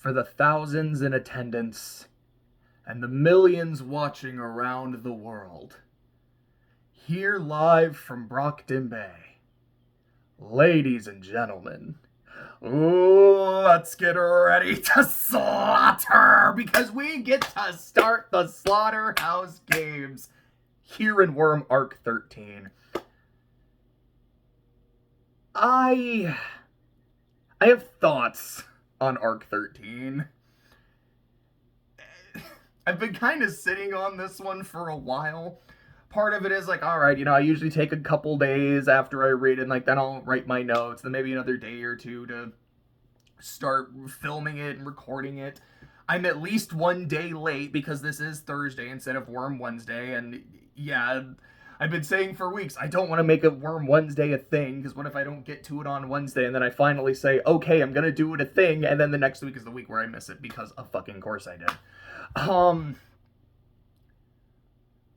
for the thousands in attendance and the millions watching around the world. Here live from Brockton Bay, ladies and gentlemen, let's get ready to slaughter, because we get to start the Slaughterhouse Games here in Worm Arc 13. I have thoughts on Arc 13. I've been kind of sitting on this one for a while. Part of it is like, all right, I usually take a couple days after I read it, and then I'll write my notes, then maybe another day or two to start filming it and recording it. I'm at least one day late because this is Thursday instead of Worm Wednesday, and yeah, I've been saying for weeks, I don't want to make a Worm Wednesday a thing, because what if I don't get to it on Wednesday, and then I finally say, okay, I'm going to do it a thing, and then the next week is the week where I miss it, because of fucking course I did.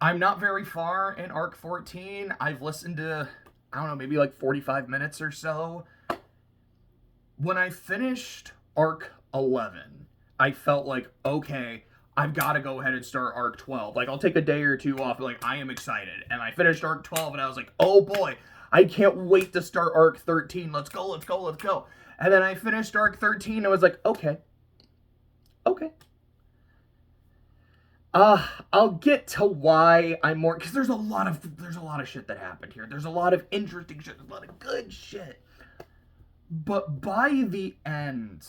I'm not very far in Arc 14. I've listened to, I don't know, maybe like 45 minutes or so. When I finished Arc 11, I felt like, okay, I've got to go ahead and start Arc 12. Like, I'll take a day or two off, but like, I am excited. And I finished Arc 12, and I was like, oh boy, I can't wait to start Arc 13. Let's go, let's go, let's go. And then I finished Arc 13, and I was like, okay. I'll get to why I'm more, because there's a lot of shit that happened here. There's a lot of interesting shit, there's a lot of good shit. But by the end,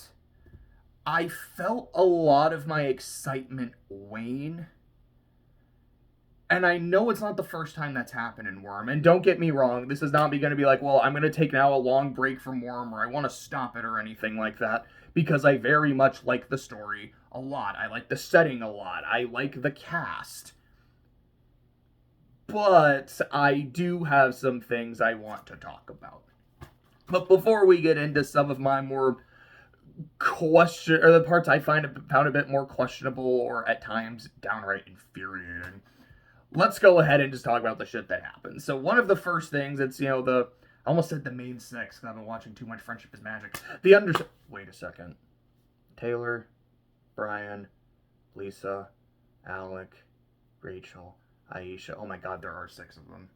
I felt a lot of my excitement wane. And I know it's not the first time that's happened in Worm. And don't get me wrong, this is not going to be like, well, I'm going to take now a long break from Worm, or I want to stop it or anything like that. Because I very much like the story a lot. I like the setting a lot. I like the cast. But I do have some things I want to talk about. But before we get into some of my more the parts I found a bit more questionable, or at times downright infuriating, let's go ahead and just talk about the shit that happened. So one of the first things, it's, I almost said the main six, because I've been watching too much Friendship is Magic. Wait a second. Taylor, Brian, Lisa, Alec, Rachel, Aisha. Oh my god, there are 6 of them.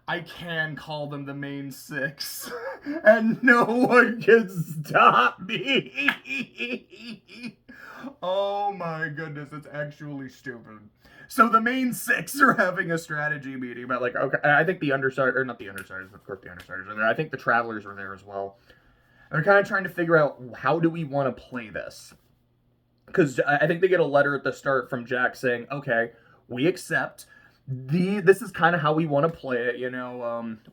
I can call them the main 6, and no one can stop me. Oh my goodness, it's actually stupid. So the main 6 are having a strategy meeting about, like, okay, I think the Undersiders, or not the Undersiders, of course the Undersiders are there. I think the Travelers are there as well. They're kind of trying to figure out, how do we want to play this? Because I think they get a letter at the start from Jack saying, okay, we accept. This is kind of how we want to play it,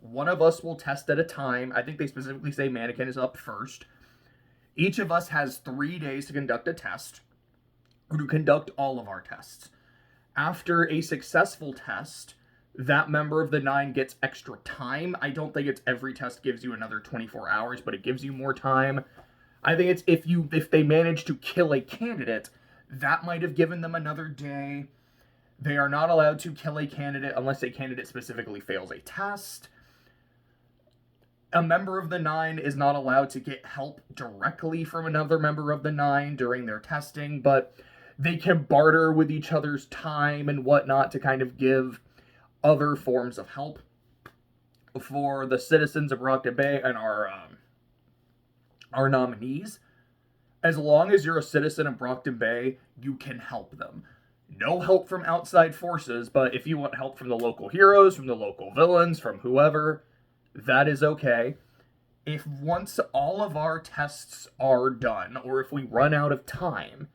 one of us will test at a time. I think they specifically say Mannequin is up first. Each of us has 3 days to conduct a test, or to conduct all of our tests. After a successful test, that member of the 9 gets extra time. I don't think it's every test gives you another 24 hours, but it gives you more time. I think it's if they manage to kill a candidate, that might have given them another day. They are not allowed to kill a candidate unless a candidate specifically fails a test. A member of the 9 is not allowed to get help directly from another member of the 9 during their testing, but they can barter with each other's time and whatnot to kind of give other forms of help for the citizens of Brockton Bay and our nominees. As long as you're a citizen of Brockton Bay, you can help them. No help from outside forces, but if you want help from the local heroes, from the local villains, from whoever, that is okay. If once all of our tests are done, or if we run out of time,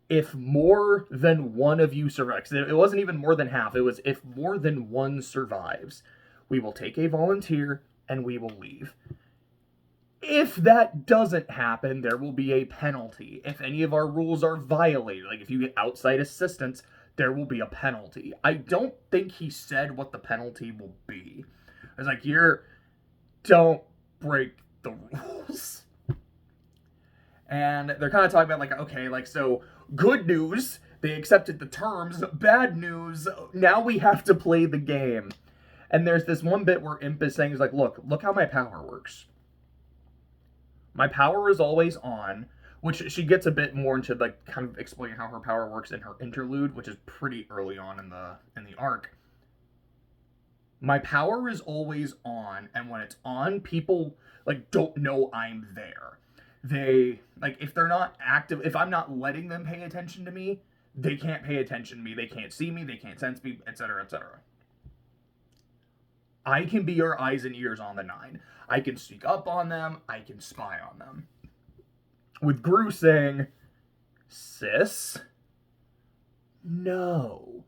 if more than one of you survives, it wasn't even more than half, it was if more than one survives, we will take a volunteer and we will leave. If that doesn't happen, there will be a penalty. If any of our rules are violated, like if you get outside assistance, there will be a penalty. I don't think he said what the penalty will be. I was like, don't break the rules. And they're kind of talking about, like, okay, like, so good news, they accepted the terms. Bad news, now we have to play the game. And there's this one bit where Imp is saying, he's like, look how my power works. My power is always on, which she gets a bit more into, like, kind of explaining how her power works in her interlude, which is pretty early on in the arc. My power is always on, and when it's on, people, like, don't know I'm there. They, like, if they're not active, if I'm not letting them pay attention to me, they can't pay attention to me, they can't see me, they can't sense me, etc., etc. I can be your eyes and ears on the nine. I can sneak up on them, I can spy on them. With Gru saying, sis? No.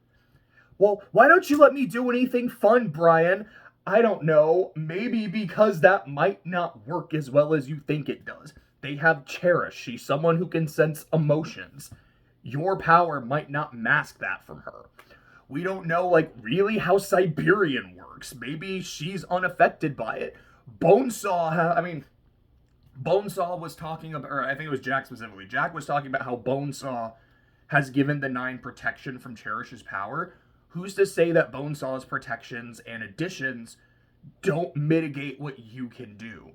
Well, why don't you let me do anything fun, Brian? I don't know. Maybe because that might not work as well as you think it does. They have Cherish. She's someone who can sense emotions. Your power might not mask that from her. We don't know, like, really how Siberian works. Maybe she's unaffected by it. Bonesaw was talking about, or I think it was Jack specifically. Jack was talking about how Bonesaw has given the nine protection from Cherish's power. Who's to say that Bonesaw's protections and additions don't mitigate what you can do?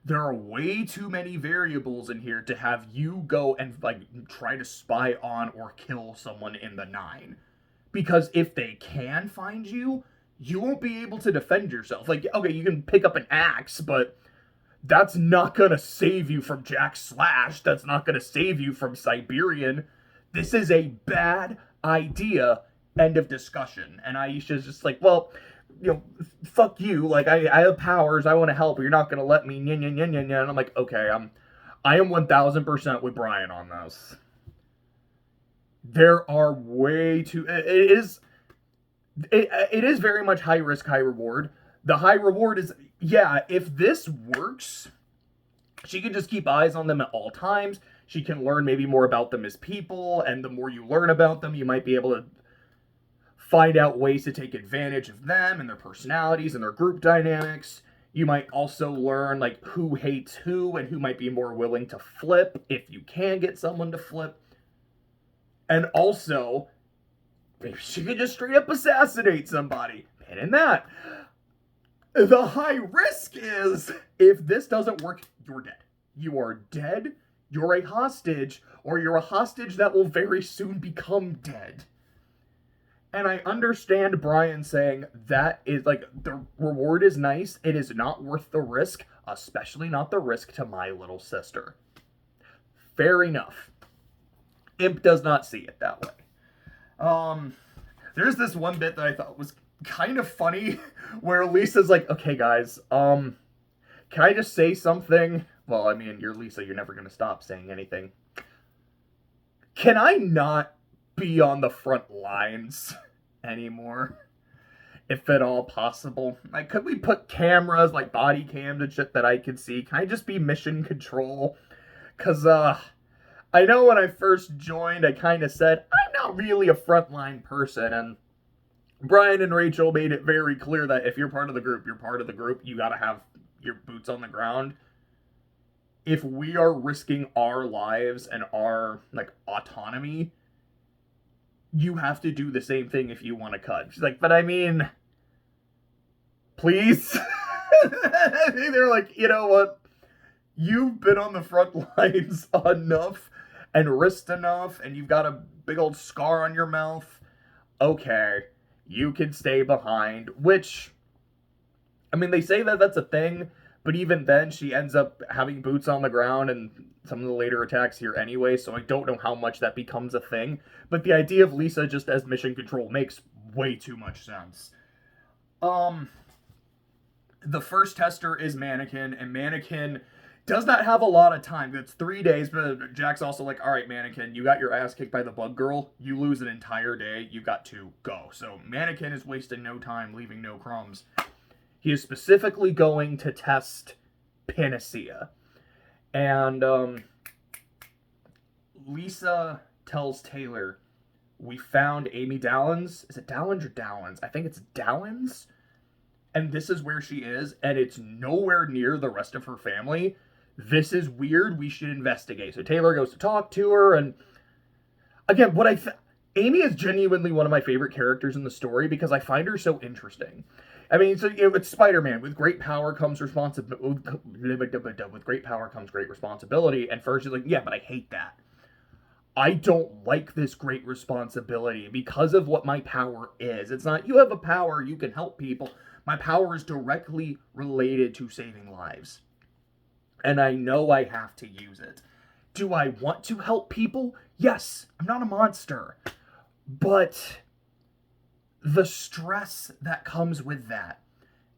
There are way too many variables in here to have you go and, like, try to spy on or kill someone in the nine. Because if they can find you, you won't be able to defend yourself. Like, okay, you can pick up an axe, but that's not gonna save you from Jack Slash. That's not gonna save you from Siberian. This is a bad idea. End of discussion. And Aisha's just like, well, fuck you. Like, I have powers. I want to help. You're not going to let me. And I'm like, okay, I am 1000% with Brian on this. There are way too... It is very much high risk, high reward. The high reward is, yeah, if this works, she can just keep eyes on them at all times. She can learn maybe more about them as people. And the more you learn about them, you might be able to find out ways to take advantage of them and their personalities and their group dynamics. You might also learn, like, who hates who and who might be more willing to flip if you can get someone to flip. And also, maybe she could just straight up assassinate somebody. And in that, the high risk is, if this doesn't work, you're dead. You are dead, you're a hostage, or you're a hostage that will very soon become dead. And I understand Brian saying that is, like, the reward is nice. It is not worth the risk, especially not the risk to my little sister. Fair enough. Imp does not see it that way. There's this one bit that I thought was kind of funny where Lisa's like, okay, guys, can I just say something? Well, I mean, you're Lisa. You're never going to stop saying anything. Can I not be on the front lines anymore, if at all possible? Like, could we put cameras, like body cams and shit that I could see? Can I just be mission control? Because I know when I first joined, I kind of said I'm not really a frontline person, and Brian and Rachel made it very clear that if you're part of the group, you're part of the group. You gotta have your boots on the ground. If we are risking our lives and our, like, autonomy, you have to do the same thing if you want to cut. She's like, but I mean, please? They're like, you know what? You've been on the front lines enough and risked enough, and you've got a big old scar on your mouth. Okay, you can stay behind, which, I mean, they say that that's a thing, but even then, she ends up having boots on the ground and some of the later attacks here anyway, so I don't know how much that becomes a thing. But the idea of Lisa just as mission control makes way too much sense. The first tester is Mannequin, and Mannequin does not have a lot of time. It's 3 days, but Jack's also like, all right, Mannequin, you got your ass kicked by the bug girl. You lose an entire day. You got to go. So Mannequin is wasting no time, leaving no crumbs. He is specifically going to test Panacea. And Lisa tells Taylor, we found Amy Dallins. Is it Dallins or Dallins? I think it's Dallins. And this is where she is, and it's nowhere near the rest of her family. This is weird. We should investigate. So Taylor goes to talk to her, and again, Amy is genuinely one of my favorite characters in the story because I find her so interesting. I mean, so you know, it's Spider-Man. With great power comes responsibility. With great power comes great responsibility. And first, she's like, yeah, but I hate that. I don't like this great responsibility because of what my power is. It's not you have a power, you can help people. My power is directly related to saving lives. And I know I have to use it. Do I want to help people? Yes, I'm not a monster. But the stress that comes with that,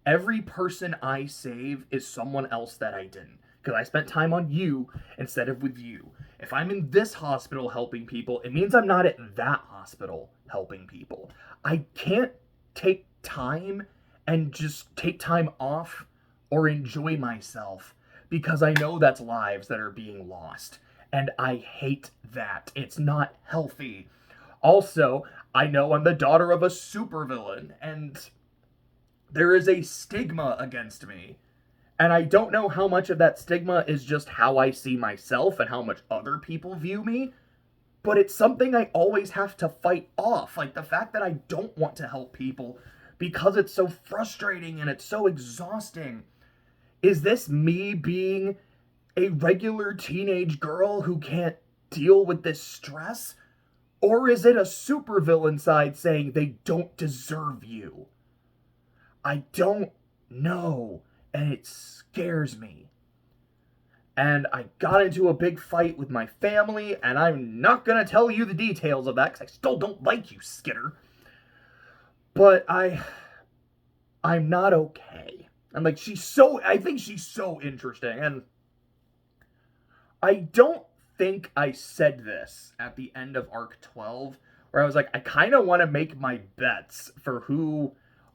every person I save is someone else that I didn't. Because I spent time on you instead of with you. If I'm in this hospital helping people, it means I'm not at that hospital helping people. I can't take time and just take time off or enjoy myself because I know that's lives that are being lost. And I hate that. It's not healthy. Also, I know I'm the daughter of a supervillain, and there is a stigma against me. And I don't know how much of that stigma is just how I see myself and how much other people view me, but it's something I always have to fight off. Like the fact that I don't want to help people because it's so frustrating and it's so exhausting. Is this me being a regular teenage girl who can't deal with this stress? Or is it a supervillain side saying they don't deserve you? I don't know, and it scares me. And I got into a big fight with my family, and I'm not going to tell you the details of that because I still don't like you, Skitter. But I'm not okay. I'm like, I think she's so interesting, and I don't think I said this at the end of Arc 12, where I was like, I kind of want to make my bets for who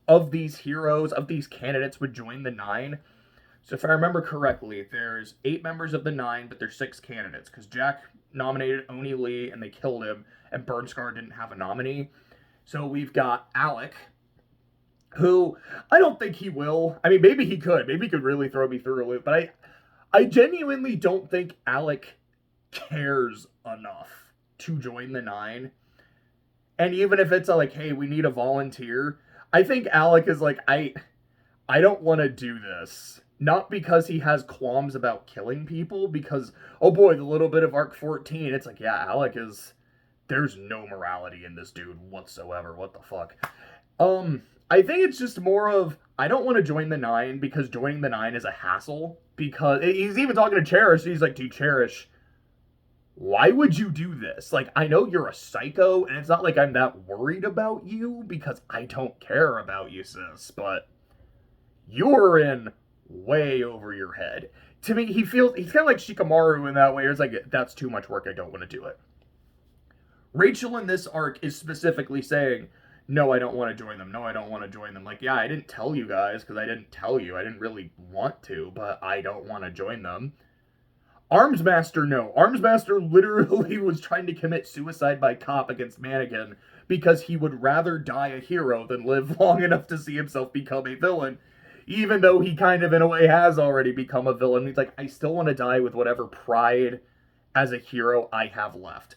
of these heroes, of these candidates would join the 9. So if I remember correctly, there's 8 members of the 9, but there's 6 candidates, because Jack nominated Oni Lee, and they killed him, and Burnscar didn't have a nominee. So we've got Alec, who I don't think he will. I mean, maybe he could. Maybe he could really throw me through a loop, but I genuinely don't think Alec cares enough to join the 9. And even if it's like, hey, we need a volunteer, I think Alec is like, I don't want to do this. Not because he has qualms about killing people, because, oh boy, the little bit of Arc 14, it's like, yeah, Alec is, there's no morality in this dude whatsoever. What the fuck? I think it's just more of, I don't want to join the 9 because joining the 9 is a hassle. Because he's even talking to Cherish. He's like, dude, Cherish, why would you do this? Like, I know you're a psycho, and it's not like I'm that worried about you because I don't care about you, sis, but you're in way over your head. To me, he's kind of like Shikamaru in that way. It's like, that's too much work. I don't want to do it. Rachel in this arc is specifically saying, no, I don't want to join them. No, I don't want to join them. Like, yeah, I didn't tell you guys because I didn't tell you. I didn't really want to, but I don't want to join them. Armsmaster, no. Armsmaster literally was trying to commit suicide by cop against Mannequin because he would rather die a hero than live long enough to see himself become a villain. Even though he kind of, in a way, has already become a villain. He's like, I still want to die with whatever pride as a hero I have left.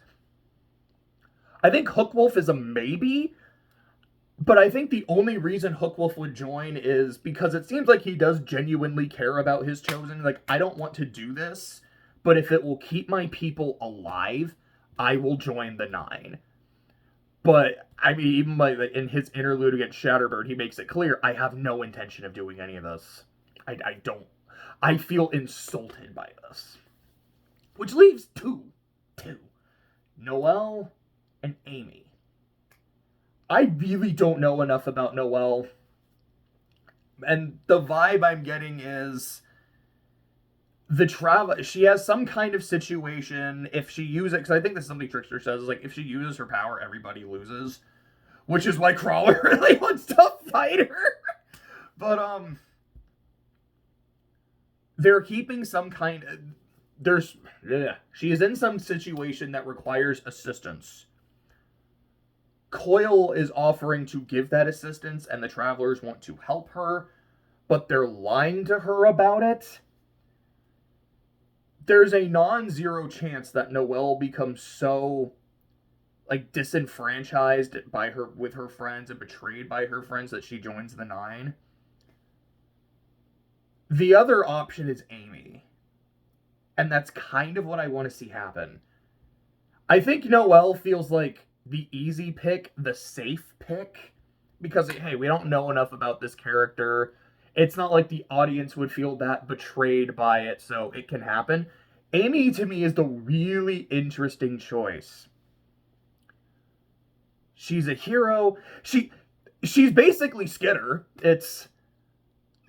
I think Hookwolf is a maybe, but I think the only reason Hookwolf would join is because it seems like he does genuinely care about his chosen. Like, I don't want to do this, but if it will keep my people alive, I will join the 9. But, I mean, even like in his interlude against Shatterbird, he makes it clear, I have no intention of doing any of this. I don't. I feel insulted by this. Which leaves two. Noelle and Amy. I really don't know enough about Noelle. And the vibe I'm getting is she has some kind of situation. If she uses it, because I think this is something Trickster says, is like, if she uses her power, everybody loses. Which is why Crawler really wants to fight her. But, they're keeping some kind of, she is in some situation that requires assistance. Coil is offering to give that assistance, and the Travelers want to help her, but they're lying to her about it. There's a non-zero chance that Noelle becomes so, like disenfranchised by her with her friends and betrayed by her friends that she joins the Nine. The other option is Amy. And that's kind of what I want to see happen. I think Noelle feels like the easy pick, the safe pick, because, hey, we don't know enough about this character. It's not like the audience would feel that betrayed by it, so it can happen. Amy, to me, is the really interesting choice. She's a hero. She's basically Skitter.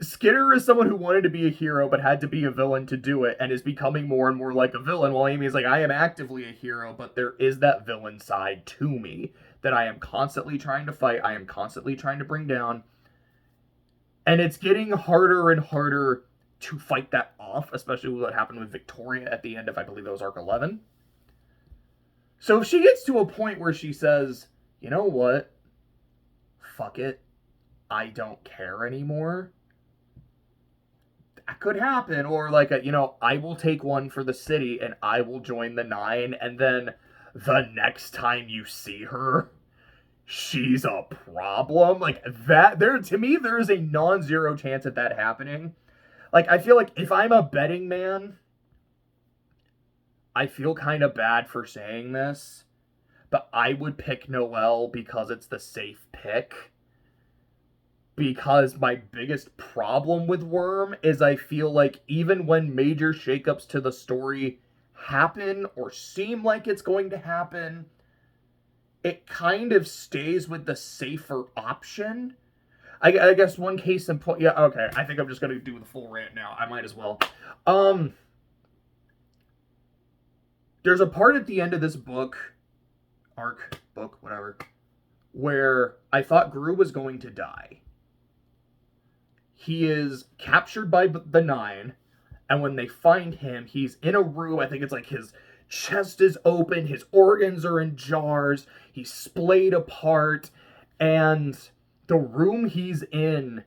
Skitter is someone who wanted to be a hero but had to be a villain to do it and is becoming more and more like a villain, while Amy is like, I am actively a hero, but there is that villain side to me that I am constantly trying to fight, I am constantly trying to bring down. And it's getting harder and harder to fight that off, especially with what happened with Victoria at the end of, I believe that was Arc 11. So if she gets to a point where she says, you know what? Fuck it. I don't care anymore. That could happen. Or like, I will take one for the city and I will join the Nine. And then the next time you see her, she's a problem. Like that, to me, there is a non-zero chance of that happening. Like, I feel like if I'm a betting man, I feel kind of bad for saying this, but I would pick Noelle because it's the safe pick. Because my biggest problem with Worm is I feel like even when major shakeups to the story happen or seem like it's going to happen, it kind of stays with the safer option. I guess one case in point... Yeah, okay. I think I'm just going to do the full rant now. I might as well. There's a part at the end of this book, whatever, where I thought Gru was going to die. He is captured by the Nine, and when they find him, he's in a room. I think it's like his chest is open, his organs are in jars, he's splayed apart, and the room he's in,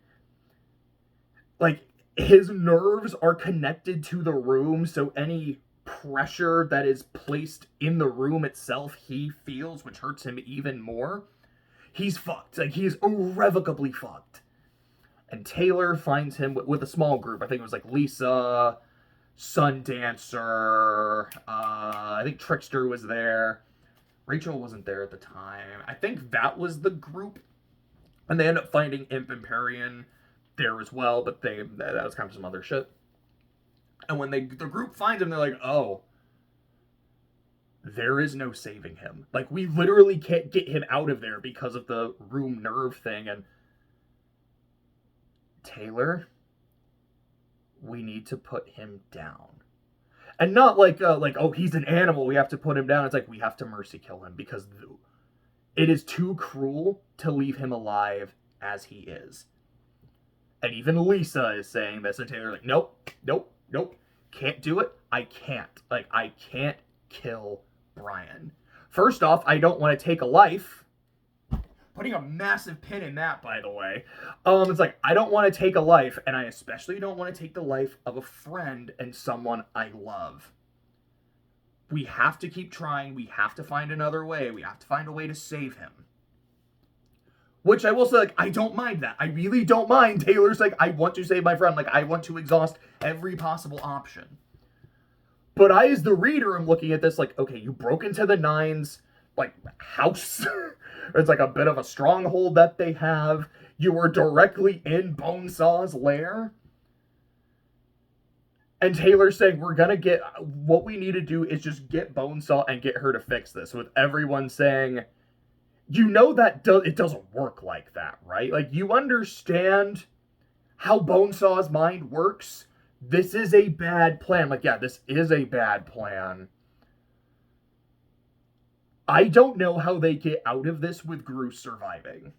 like, his nerves are connected to the room, so any pressure that is placed in the room itself, he feels, which hurts him even more. He's fucked. Like, he's irrevocably fucked. And Taylor finds him with a small group. I think it was like Lisa, Sundancer, I think Trickster was there. Rachel wasn't there at the time. I think that was the group. And they end up finding Imp and Perian there as well, but that was kind of some other shit. And when the group finds him, they're like, oh, there is no saving him. Like, we literally can't get him out of there because of the room nerve thing. And Taylor, we need to put him down. And not like, oh, he's an animal, we have to put him down. It's like, we have to mercy kill him because it is too cruel to leave him alive as he is. And even Lisa is saying this, and Taylor's like, nope, can't do it. I can't. Like, I can't kill Brian. First off, I don't want to take a life. Putting a massive pin in that, by the way. It's like, I don't want to take a life, and I especially don't want to take the life of a friend and someone I love. We have to keep trying. We have to find another way. We have to find a way to save him. Which I will say, like, I don't mind that. I really don't mind. Taylor's like, I want to save my friend. Like, I want to exhaust every possible option. But I, as the reader, am looking at this like, okay, you broke into the Nine's, like, house. It's like a bit of a stronghold that they have. You were directly in Bonesaw's lair. And Taylor's saying, we're gonna get, what we need to do is just get Bonesaw and get her to fix this. With everyone saying, you know that it doesn't work like that, right? Like, you understand how Bonesaw's mind works. This is a bad plan. Like, yeah, this is a bad plan. I don't know how they get out of this with Gru surviving.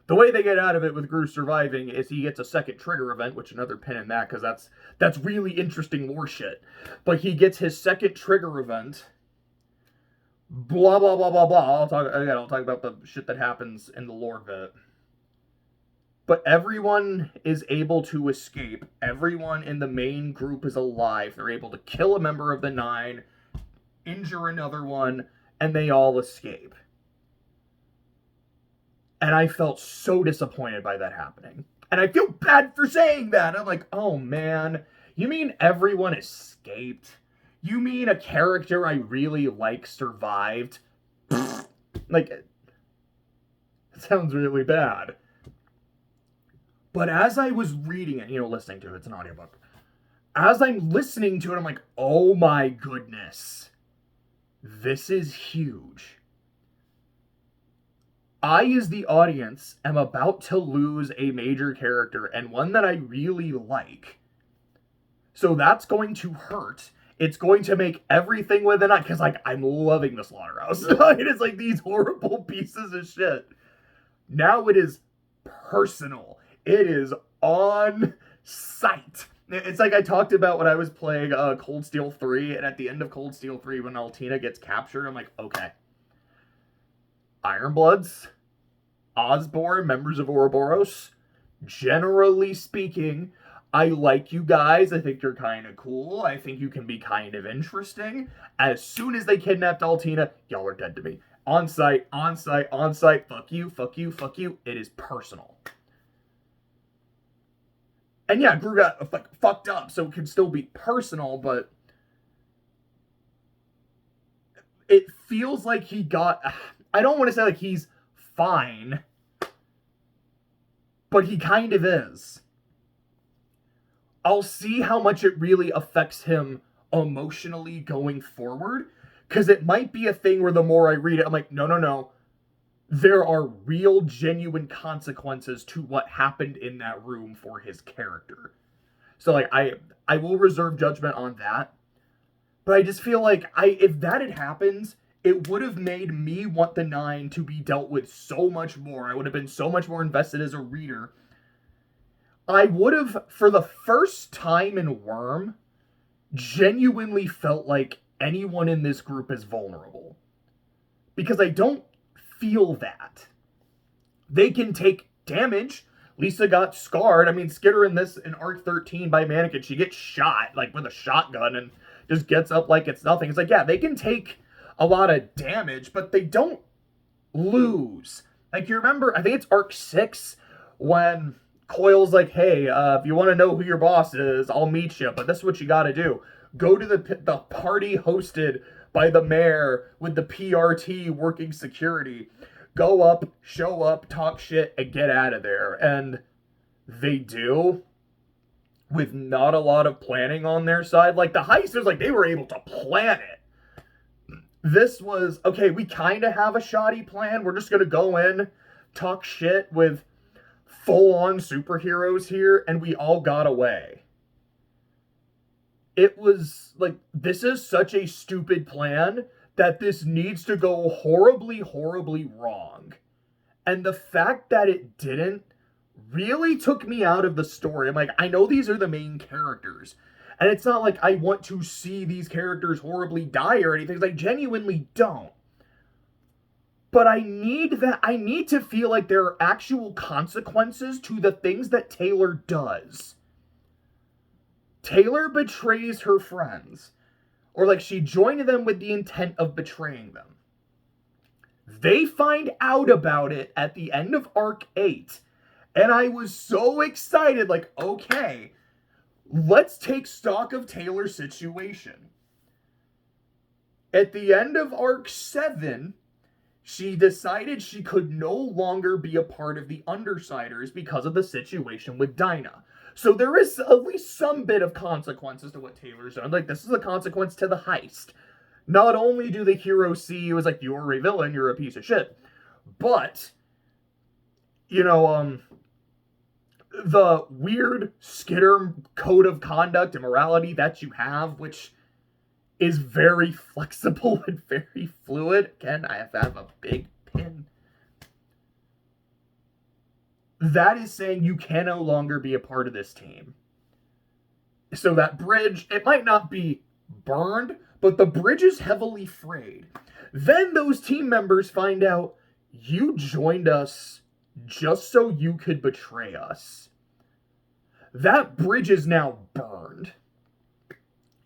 The way they get out of it with Gru surviving is he gets a second trigger event, which another pin in that, because that's really interesting lore shit. But he gets his second trigger event. Blah, blah, blah, blah, blah. I'll talk about the shit that happens in the lore bit. But everyone is able to escape. Everyone in the main group is alive. They're able to kill a member of the Nine, injure another one, and they all escape. And I felt so disappointed by that happening. And I feel bad for saying that. I'm like, oh man, you mean everyone escaped? You mean a character I really like survived? Like, it sounds really bad. But as I was reading it, listening to it, it's an audiobook. As I'm listening to it, I'm like, oh my goodness. This is huge. I, as the audience, am about to lose a major character and one that I really like. So that's going to hurt. It's going to make everything within it, because, I'm loving the Slaughterhouse. It is these horrible pieces of shit. Now it is personal. It is on sight. It's like I talked about when I was playing Cold Steel 3, and at the end of Cold Steel 3, when Altina gets captured, I'm like, okay. Ironbloods, Osborne, members of Ouroboros, generally speaking, I like you guys. I think you're kind of cool. I think you can be kind of interesting. As soon as they kidnapped Altina, y'all are dead to me. On site, on site, on site. Fuck you, fuck you, fuck you. It is personal. And yeah, Gru got fucked up, so it can still be personal, but it feels like he got... I don't want to say he's fine, but he kind of is. I'll see how much it really affects him emotionally going forward, because it might be a thing where the more I read it, I'm like, no. There are real, genuine consequences to what happened in that room for his character. So, I will reserve judgment on that. But I just feel like if that had happened, it would have made me want the 9 to be dealt with so much more. I would have been so much more invested as a reader. I would have, for the first time in Worm, genuinely felt like anyone in this group is vulnerable. Because I don't feel that. They can take damage. Lisa got scarred. I mean, Skitter in Arc 13 by Mannequin, she gets shot, with a shotgun and just gets up like it's nothing. It's yeah, they can take a lot of damage, but they don't lose. You remember, I think it's Arc 6, when Coil's hey, if you want to know who your boss is, I'll meet you, but this is what you gotta do. Go to the party hosted by the mayor with the PRT working security. Go up, show up, talk shit, and get out of there. And they do, with not a lot of planning on their side. The heist is they were able to plan it. This was, okay, we kind of have a shoddy plan. We're just going to go in, talk shit with full-on superheroes here, and we all got away. It was, this is such a stupid plan that this needs to go horribly, horribly wrong. And the fact that it didn't really took me out of the story. I'm I know these are the main characters. And it's not I want to see these characters horribly die or anything. I genuinely don't. But I need to feel there are actual consequences to the things that Taylor does. Taylor betrays her friends. Or she joined them with the intent of betraying them. They find out about it at the end of Arc 8. And I was so excited, okay, let's take stock of Taylor's situation. At the end of Arc 7, she decided she could no longer be a part of the Undersiders because of the situation with Dinah. So there is at least some bit of consequences to what Taylor's done. This is a consequence to the heist. Not only do the heroes see you as you're a villain, you're a piece of shit, but, the weird Skitter code of conduct and morality that you have, which is very flexible and very fluid. Again, I have to have a big pin. That is saying you can no longer be a part of this team. So that bridge, it might not be burned, but the bridge is heavily frayed. Then those team members find out you joined us just so you could betray us. That bridge is now burned.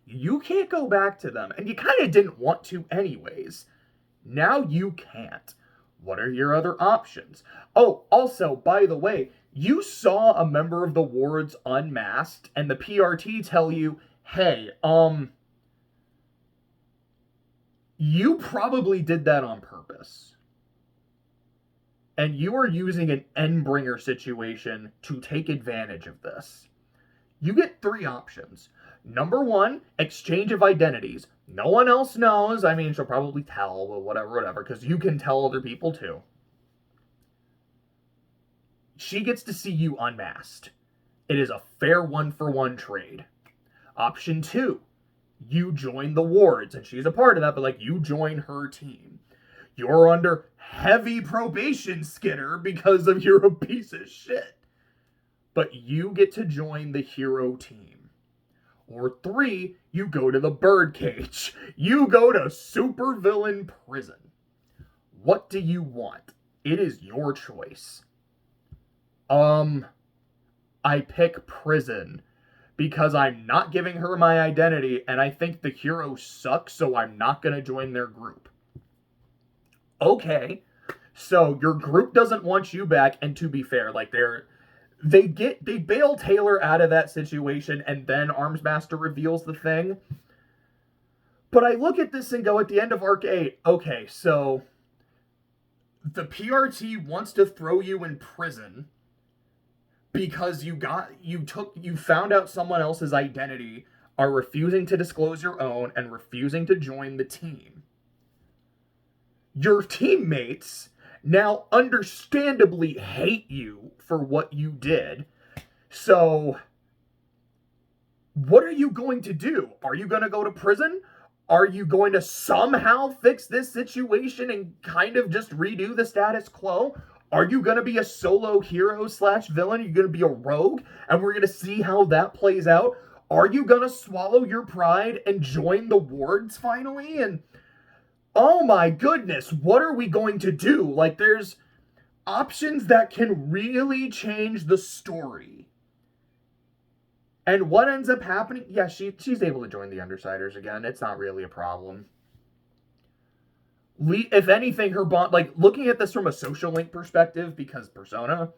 You can't go back to them, and you kind of didn't want to anyways. Now you can't. What are your other options? Oh, also, by the way, you saw a member of the wards unmasked, and the PRT tell you, hey, you probably did that on purpose. And you are using an Endbringer situation to take advantage of this. You get 3 options. Number 1, exchange of identities. No one else knows. I mean, she'll probably tell, whatever, because you can tell other people too. She gets to see you unmasked. It is a fair 1-for-1 trade. Option 2, you join the wards, and she's a part of that, but like you join her team. You're under heavy probation, Skinner, because of you're a piece of shit. But you get to join the hero team. Or 3, you go to the birdcage. You go to supervillain prison. What do you want? It is your choice. I pick prison because I'm not giving her my identity and I think the hero sucks, so I'm not going to join their group. Okay, so your group doesn't want you back, and to be fair, like they bail Taylor out of that situation, and then Armsmaster reveals the thing. But I look at this and go, at the end of Arc 8, okay, so the PRT wants to throw you in prison because you found out someone else's identity, are refusing to disclose your own, and refusing to join the team. Your teammates now understandably hate you for what you did. So, what are you going to do? Are you going to go to prison? Are you going to somehow fix this situation and kind of just redo the status quo? Are you going to be a solo hero / villain? Are you going to be a rogue? And we're going to see how that plays out. Are you going to swallow your pride and join the wards finally? And oh my goodness, what are we going to do? Like, there's options that can really change the story. And what ends up happening? Yeah, she's able to join the Undersiders again. It's not really a problem. If anything, her bond, like, looking at this from a social link perspective, because Persona,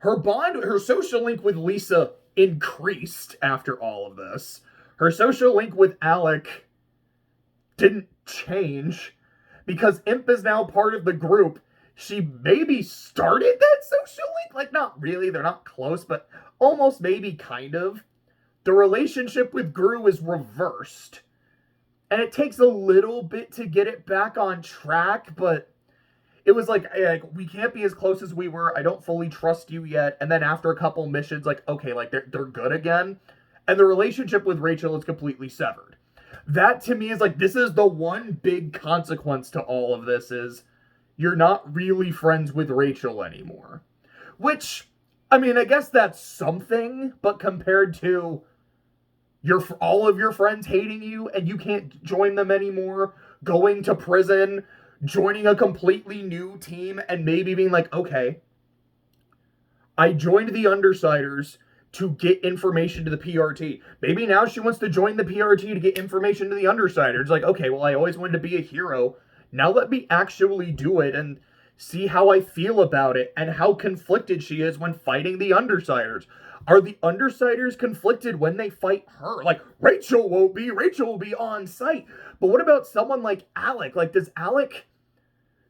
her social link with Lisa increased after all of this. Her social link with Alec didn't change because Imp is now part of the group. She maybe started that social link, like, not really, they're not close, but almost maybe kind of. The relationship with Gru is reversed, and it takes a little bit to get it back on track, but it was like we can't be as close as we were. I don't fully trust you yet. And then after a couple missions, like, okay, like they're good again. And the relationship with Rachel is completely severed. That to me is like, this is the one big consequence to all of this is you're not really friends with Rachel anymore. Which, I mean, I guess that's something, but compared to all of your friends hating you and you can't join them anymore, going to prison, joining a completely new team, and maybe being like, okay, I joined the Undersiders to get information to the PRT. Maybe now she wants to join the PRT to get information to the Undersiders. Like, okay, well, I always wanted to be a hero. Now let me actually do it and see how I feel about it and how conflicted she is when fighting the Undersiders. Are the Undersiders conflicted when they fight her? Like, Rachel won't be. Rachel will be on site. But what about someone like Alec? Like, does Alec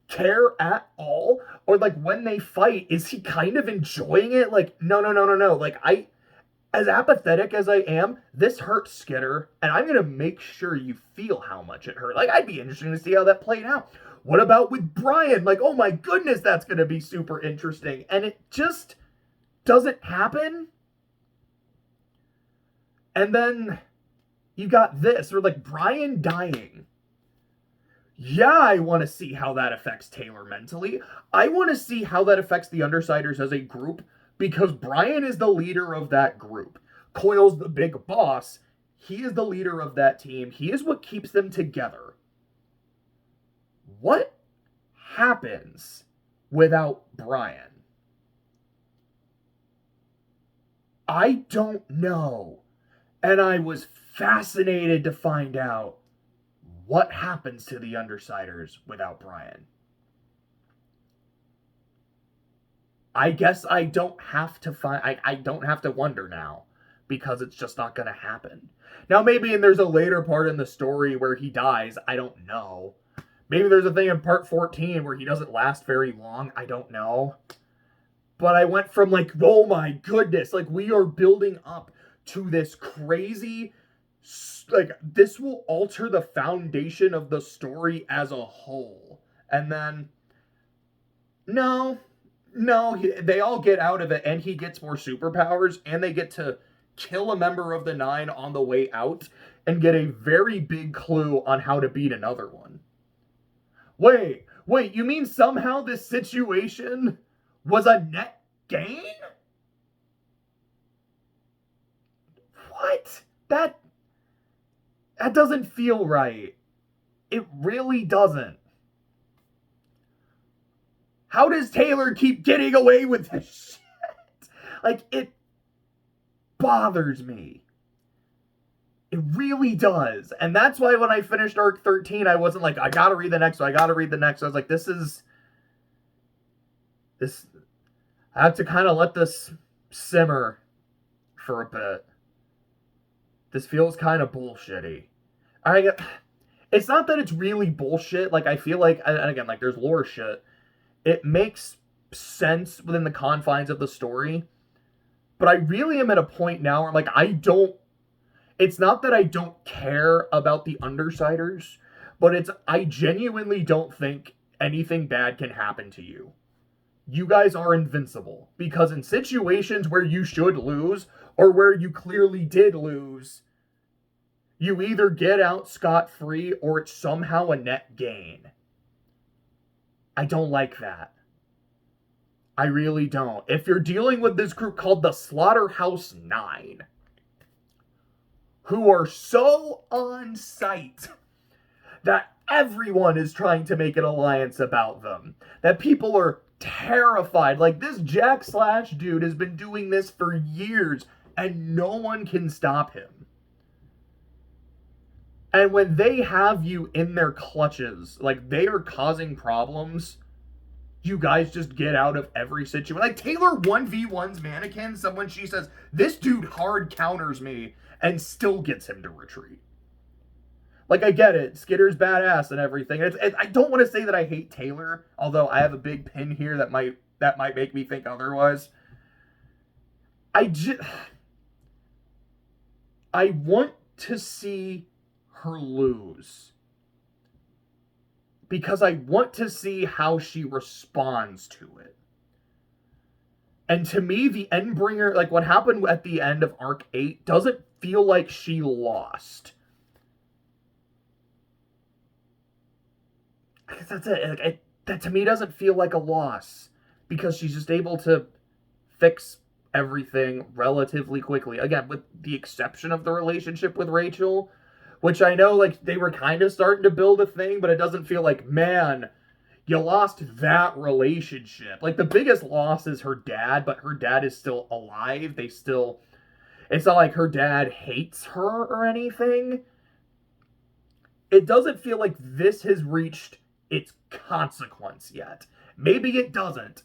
care at all? Or like when they fight, is he kind of enjoying it? Like, no. Like, as apathetic as I am, this hurts, Skitter, and I'm gonna make sure you feel how much it hurt. Like, I'd be interested to see how that played out. What about with Brian? Like, oh my goodness, that's gonna be super interesting. And it just doesn't happen. And then you got this, or like Brian dying. Yeah, I want to see how that affects Taylor mentally. I want to see how that affects the Undersiders as a group, because Brian is the leader of that group. Coyle's the big boss. He is the leader of that team. He is what keeps them together. What happens without Brian? I don't know. And I was fascinated to find out what happens to the Undersiders without Brian? I guess I don't have to I don't have to wonder now, because it's just not going to happen. Now, maybe there's a later part in the story where he dies. I don't know. Maybe there's a thing in part 14 where he doesn't last very long. I don't know. But I went from like, oh my goodness, like we are building up to this crazy, like this will alter the foundation of the story as a whole. And then, no, they all get out of it and he gets more superpowers and they get to kill a member of the Nine on the way out and get a very big clue on how to beat another one. Wait, you mean somehow this situation was a net gain? What? That doesn't feel right. It really doesn't. How does Taylor keep getting away with this shit? Like, it bothers me. It really does. And that's why when I finished arc 13, I wasn't like, I gotta read the next one. I was like, this, I have to kind of let this simmer for a bit. This feels kind of bullshitty. It's not that it's really bullshit. Like, I feel like, and again, like, there's lore shit. It makes sense within the confines of the story. But I really am at a point now where, like, it's not that I don't care about the Undersiders, but I genuinely don't think anything bad can happen to you. You guys are invincible. Because in situations where you should lose, or where you clearly did lose, you either get out scot-free or it's somehow a net gain. I don't like that. I really don't. If you're dealing with this group called the Slaughterhouse 9, who are so on sight that everyone is trying to make an alliance about them, that people are terrified. Like, this Jack Slash dude has been doing this for years and no one can stop him. And when they have you in their clutches, like, they are causing problems, you guys just get out of every situation. Like, Taylor 1v1's Mannequin, someone she says, this dude hard counters me, and still gets him to retreat. Like, I get it. Skitter's badass and everything. I don't want to say that I hate Taylor, although I have a big pin here that might make me think otherwise. I want to see her lose, because I want to see how she responds to it. And to me, the Endbringer, like what happened at the end of Arc 8, doesn't feel like she lost. I guess that's it. Like, that to me doesn't feel like a loss, because she's just able to fix everything relatively quickly. Again, with the exception of the relationship with Rachel, which I know, like, they were kind of starting to build a thing, but it doesn't feel like, man, you lost that relationship. Like, the biggest loss is her dad, but her dad is still alive. It's not like her dad hates her or anything. It doesn't feel like this has reached its consequence yet. Maybe it doesn't.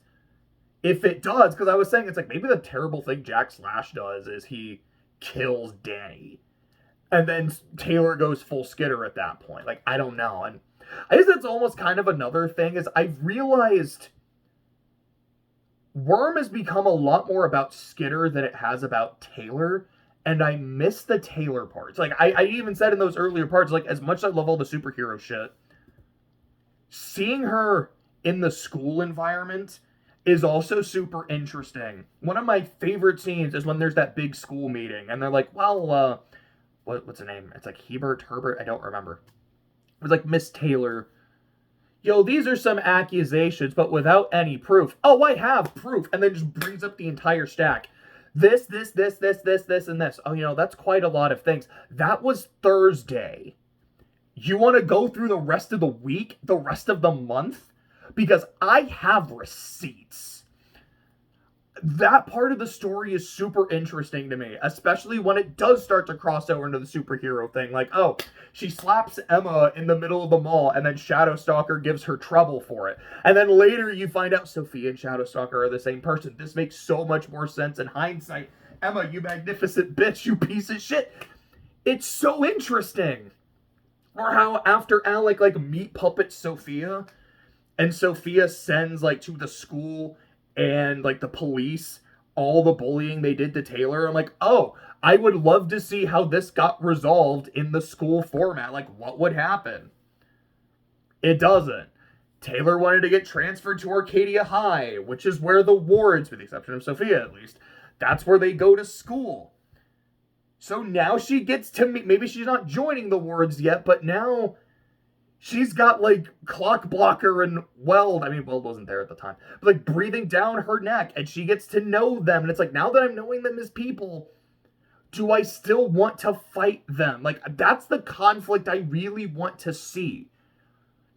If it does, because I was saying, it's like, maybe the terrible thing Jack Slash does is he kills Danny. And then Taylor goes full Skitter at that point. Like, I don't know. And I guess that's almost kind of another thing, is I've realized Worm has become a lot more about Skitter than it has about Taylor. And I miss the Taylor parts. Like, I even said in those earlier parts, like, as much as I love all the superhero shit, seeing her in the school environment is also super interesting. One of my favorite scenes is when there's that big school meeting, and they're like, well, what's the name? It's like Herbert, I don't remember. It was like, Miss Taylor, yo, these are some accusations, but without any proof. Oh, I have proof. And then just brings up the entire stack. This, and this. Oh, that's quite a lot of things. That was Thursday. You want to go through the rest of the week, the rest of the month? Because I have receipts. that part of the story is super interesting to me, especially when it does start to cross over into the superhero thing. Like, oh, she slaps Emma in the middle of the mall, and then Shadowstalker gives her trouble for it. And then later you find out Sophia and Shadowstalker are the same person. This makes so much more sense in hindsight. Emma, you magnificent bitch, you piece of shit. It's so interesting. Or how after Alec, like, meat puppets Sophia, and Sophia sends, like, to the school and, like, the police all the bullying they did to Taylor. I'm like, oh, I would love to see how this got resolved in the school format. Like, what would happen? It doesn't. Taylor wanted to get transferred to Arcadia High, which is where the wards, with the exception of Sophia at least, that's where they go to school. So now she gets to meet, maybe she's not joining the wards yet, but now she's got, like, clock blocker and Weld. I mean, Weld wasn't there at the time. But, like, breathing down her neck, and she gets to know them. And it's like, now that I'm knowing them as people, do I still want to fight them? Like, that's the conflict I really want to see.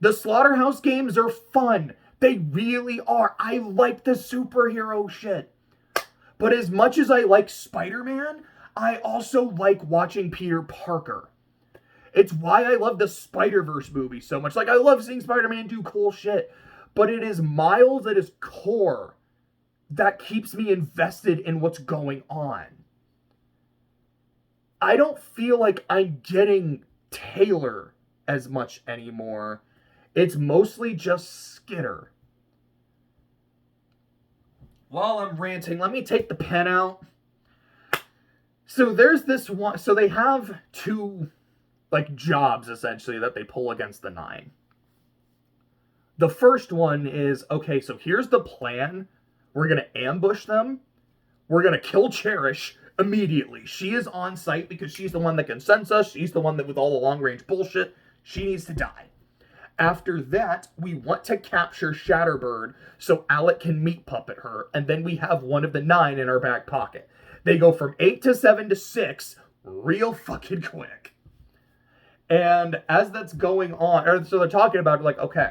The Slaughterhouse games are fun. They really are. I like the superhero shit. But as much as I like Spider-Man, I also like watching Peter Parker. It's why I love the Spider-Verse movie so much. Like, I love seeing Spider-Man do cool shit. But it is Miles at his core that keeps me invested in what's going on. I don't feel like I'm getting Taylor as much anymore. It's mostly just Skitter. While I'm ranting, let me take the pen out. So there's this one. So they have two, like, jobs, essentially, that they pull against the 9. The first one is, okay, so here's the plan. We're going to ambush them. We're going to kill Cherish immediately. She is on site because she's the one that can sense us. She's the one that, with all the long-range bullshit, she needs to die. After that, we want to capture Shatterbird so Alec can meat puppet her, and then we have one of the 9 in our back pocket. They go from 8 to 7 to 6 real fucking quick. And as that's going on, or so they're talking about, like, okay,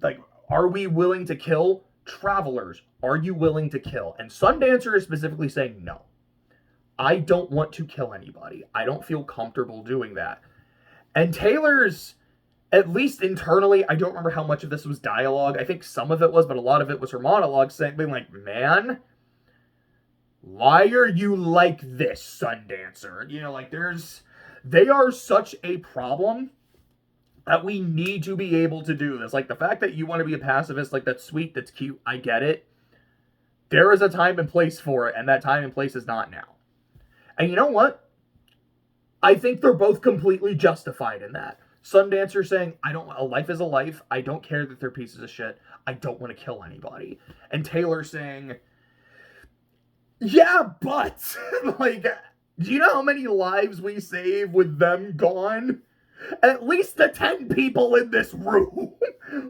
like, are we willing to kill travelers? Are you willing to kill? And Sundancer is specifically saying no. I don't want to kill anybody. I don't feel comfortable doing that. And Taylor's, at least internally, I don't remember how much of this was dialogue. I think some of it was, but a lot of it was her monologue saying, being like, man, why are you like this, Sundancer? You know, like, they are such a problem that we need to be able to do this. Like, the fact that you want to be a pacifist, like, that's sweet, that's cute, I get it. There is a time and place for it, and that time and place is not now. And you know what? I think they're both completely justified in that. Sundancer saying, a life is a life. I don't care that they're pieces of shit. I don't want to kill anybody. And Taylor saying, yeah, but, like, do you know how many lives we save with them gone? At least the 10 people in this room.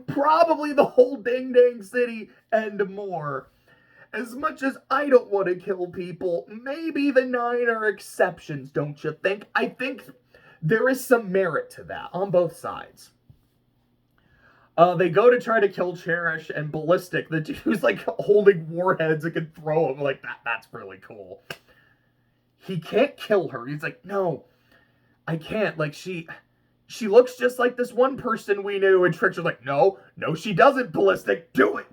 Probably the whole dang city and more. As much as I don't want to kill people, maybe the 9 are exceptions, don't you think? I think there is some merit to that on both sides. They go to try to kill Cherish, and Ballistic, the dude who's, like, holding warheads and can throw them, like, that's really cool. He can't kill her. He's like, no, I can't. Like, she looks just like this one person we knew, and Trickster's like, no, she doesn't, Ballistic. Do it.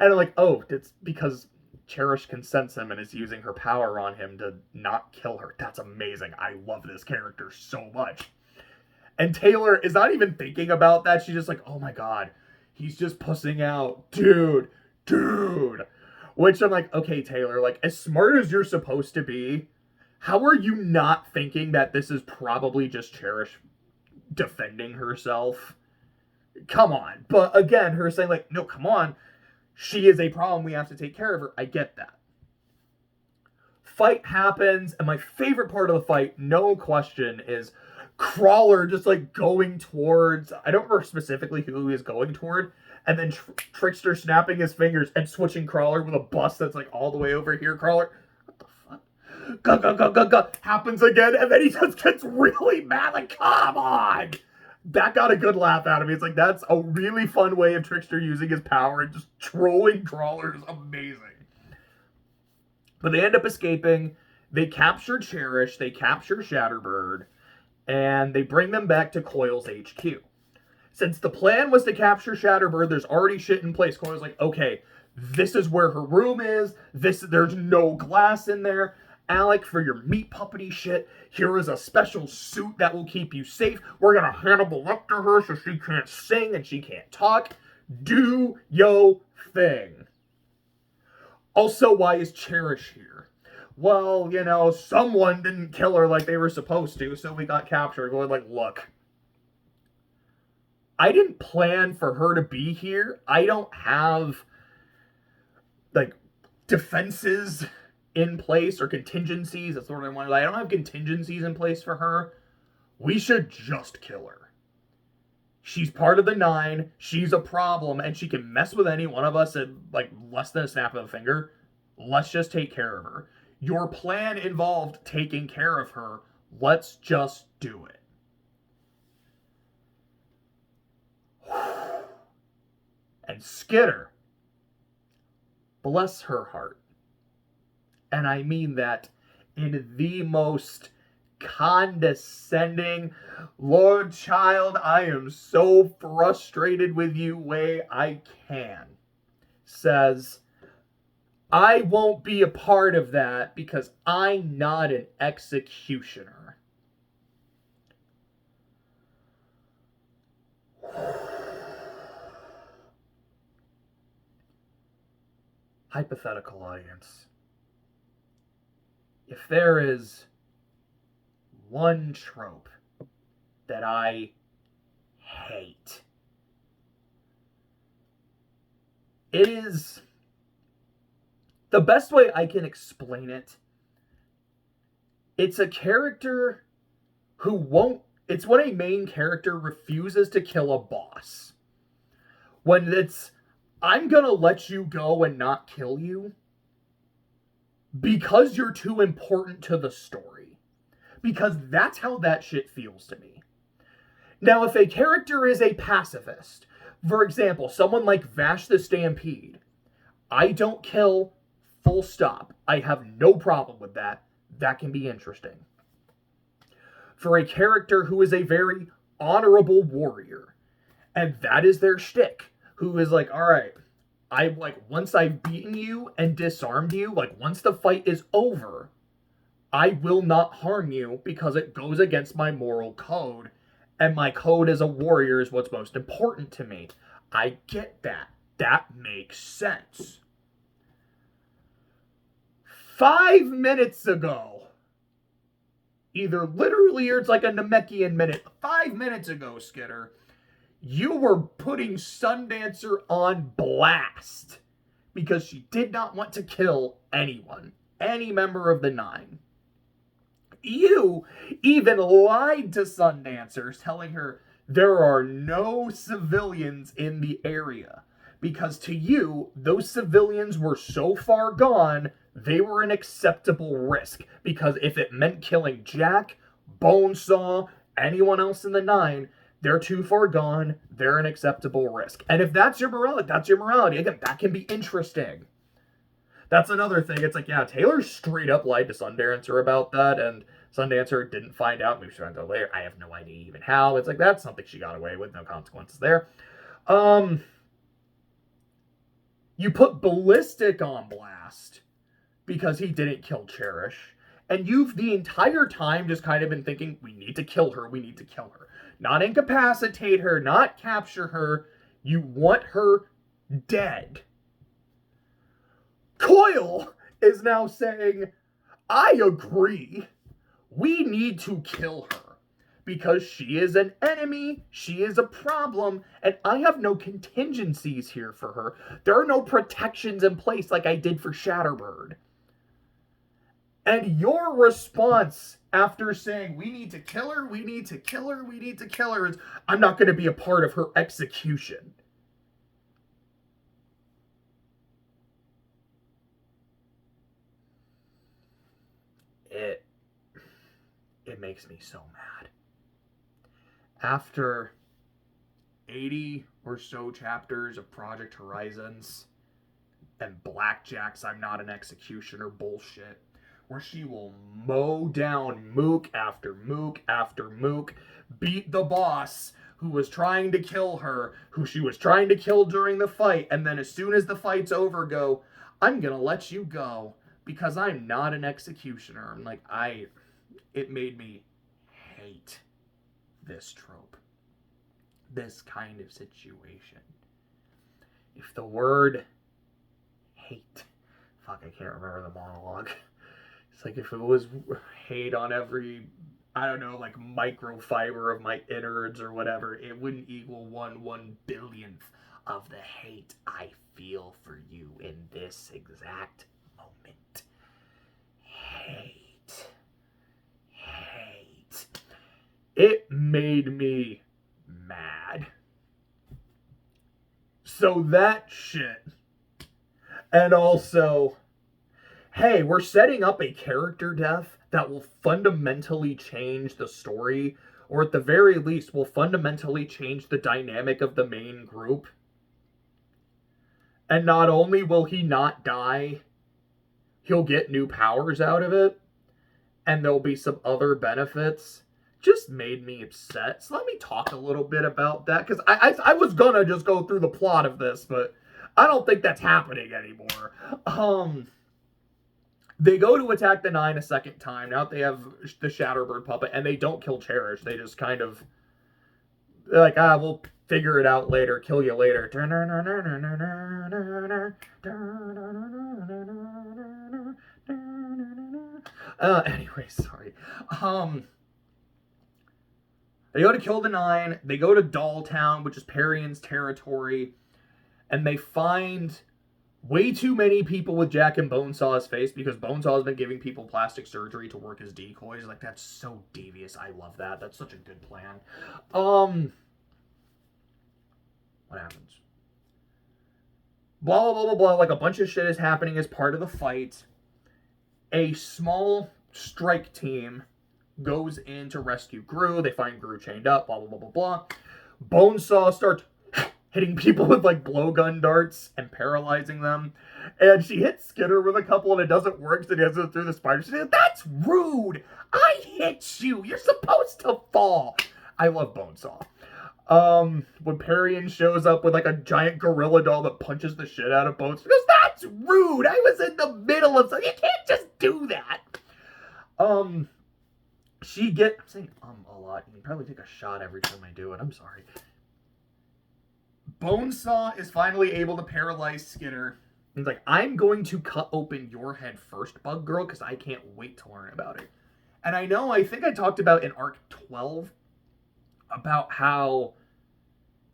And I'm like, oh, it's because Cherish can sense him and is using her power on him to not kill her. That's amazing. I love this character so much. And Taylor is not even thinking about that. She's just like, oh my god, he's just pussing out. Dude. Which I'm like, okay, Taylor, like, as smart as you're supposed to be, how are you not thinking that this is probably just Cherish defending herself? Come on. But again, her saying, like, no, come on. She is a problem. We have to take care of her. I get that. Fight happens, and my favorite part of the fight, no question, is Crawler just, like, going towards, I don't remember specifically who he is going toward, and then Trickster snapping his fingers and switching Crawler with a bus that's, like, all the way over here. Crawler, what the fuck? Go. Happens again, and then he just gets really mad, like, come on! That got a good laugh out of me. It's like, that's a really fun way of Trickster using his power and just trolling crawlers. Amazing. But they end up escaping. They capture Cherish. They capture Shatterbird. And they bring them back to Coil's HQ. Since the plan was to capture Shatterbird, there's already shit in place. Coil's like, okay, this is where her room is. There's no glass in there. Alec, for your meat puppety shit, here is a special suit that will keep you safe. We're gonna Hannibal Lecter her so she can't sing and she can't talk. Do yo thing. Also, why is Cherish here? Well, someone didn't kill her like they were supposed to, so we got captured. Going like, look, I didn't plan for her to be here. I don't have, defenses in place or contingencies. That's what I wanted. I don't have contingencies in place for her. We should just kill her. She's part of the 9. She's a problem, and she can mess with any one of us at, less than a snap of a finger. Let's just take care of her. Your plan involved taking care of her. Let's just do it. And Skitter, bless her heart, and I mean that in the most condescending, Lord child, I am so frustrated with you way I can, says, I won't be a part of that because I'm not an executioner. Hypothetical audience. If there is one trope that I hate, it is, the best way I can explain it, it's a character who won't, it's when a main character refuses to kill a boss. When it's, I'm gonna let you go and not kill you because you're too important to the story. Because that's how that shit feels to me. Now, if a character is a pacifist, for example, someone like Vash the Stampede, I don't kill, full stop. I have no problem with that. That can be interesting. For a character who is a very honorable warrior, and that is their shtick, who is like, all right, once I've beaten you and disarmed you, once the fight is over, I will not harm you because it goes against my moral code, and my code as a warrior is what's most important to me. I get that. That makes sense. 5 minutes ago, either literally or it's like a Namekian minute, 5 minutes ago, Skitter, you were putting Sundancer on blast because she did not want to kill anyone, any member of the 9. You even lied to Sundancer, telling her there are no civilians in the area because to you, those civilians were so far gone, they were an acceptable risk because if it meant killing Jack, Bonesaw, anyone else in the 9, they're too far gone. They're an acceptable risk. And if that's your morality, that's your morality. Again, that can be interesting. That's another thing. It's like, yeah, Taylor straight up lied to Sundancer about that, and Sundancer didn't find out. Maybe she found out later. I have no idea even how. It's like, that's something she got away with. No consequences there. You put Ballistic on blast because he didn't kill Cherish. And you've the entire time just kind of been thinking, we need to kill her. We need to kill her. Not incapacitate her, not capture her. You want her dead. Coil is now saying, I agree. We need to kill her because she is an enemy, she is a problem, and I have no contingencies here for her. There are no protections in place like I did for Shatterbird. And your response after saying, we need to kill her, we need to kill her, we need to kill her, is, I'm not going to be a part of her execution. It makes me so mad. after 80 or so chapters of Project Horizons and Blackjack's I'm Not an Executioner bullshit, where she will mow down mook after mook after mook, beat the boss who was trying to kill her, who she was trying to kill during the fight, and then as soon as the fight's over, go, I'm gonna let you go because I'm not an executioner. I'm like, it made me hate this trope, this kind of situation. If the word hate, fuck, I can't remember the monologue. It's like if it was hate on every, I don't know, like microfiber of my innards or whatever, it wouldn't equal 1/1 billionth of the hate I feel for you in this exact moment. Hate. It made me mad. So that shit. And also, hey, we're setting up a character death that will fundamentally change the story, or at the very least will fundamentally change the dynamic of the main group. And not only will he not die, he'll get new powers out of it, and there'll be some other benefits. Just made me upset. So let me talk a little bit about that, because I was gonna just go through the plot of this, but I don't think that's happening anymore. They go to attack the Nine a second time. Now that they have the Shatterbird puppet, and they don't kill Cherish. They just kind of, they're like, we'll figure it out later. Kill you later. Anyway, sorry. They go to kill the Nine. They go to Dolltown, which is Parian's territory, and they find way too many people with Jack and Bonesaw's face, because Bonesaw's been giving people plastic surgery to work as decoys. Like, that's so devious. I love that. That's such a good plan. What happens? Blah, blah, blah, blah, blah. Like, a bunch of shit is happening as part of the fight. A small strike team goes in to rescue Gru. They find Gru chained up, blah, blah, blah, blah, blah. Bonesaw starts hitting people with, like, blowgun darts and paralyzing them. And she hits Skinner with a couple, and it doesn't work, so he has to go through the spider. She's like, that's rude! I hit you! You're supposed to fall! I love Bonesaw. When Parian shows up with, like, a giant gorilla doll that punches the shit out of Bones, she goes, that's rude! I was in the middle of something. You can't just do that! I'm saying a lot. You can probably take a shot every time I do it. I'm sorry. Bonesaw is finally able to paralyze Skinner. He's like, I'm going to cut open your head first, Bug Girl, because I can't wait to learn about it. And I think I talked about in Arc 12 about how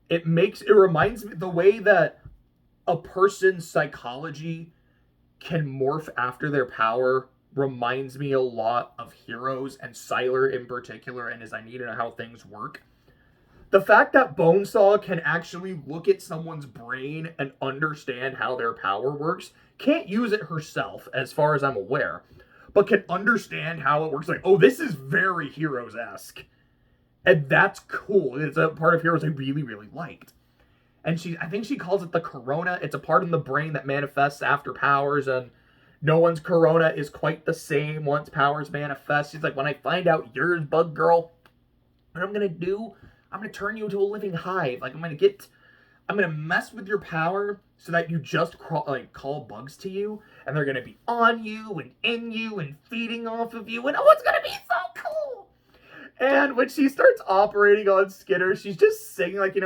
it reminds me, the way that a person's psychology can morph after their power reminds me a lot of Heroes, and Sylar in particular, and as I need to know how things work. The fact that Bonesaw can actually look at someone's brain and understand how their power works, can't use it herself, as far as I'm aware, but can understand how it works. Like, oh, this is very Heroes-esque. And that's cool. It's a part of Heroes I really, really liked. And I think she calls it the Corona. It's a part in the brain that manifests after powers, and no one's Corona is quite the same once powers manifest. She's like, when I find out yours, Bug Girl, what I'm going to do, I'm going to turn you into a living hive. Like, I'm going to mess with your power so that you just call bugs to you, and they're going to be on you and in you and feeding off of you, and oh, it's going to be so cool. And when she starts operating on Skinner, she's just singing, like,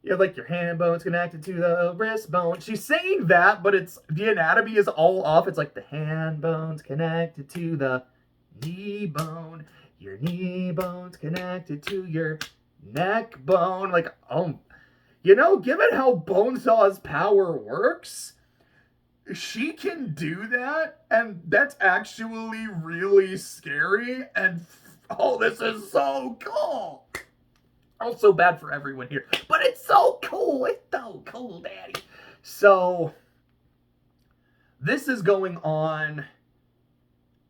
like your hand bone's connected to the wrist bone. She's singing that, but the anatomy is all off. It's like the hand bone's connected to the knee bone. Your knee bone's connected to your neck bone. Like, given how Bonesaw's power works, she can do that, and that's actually really scary, and this is so cool. Also bad for everyone here, but it's so cool. It's so cool, Daddy. So, this is going on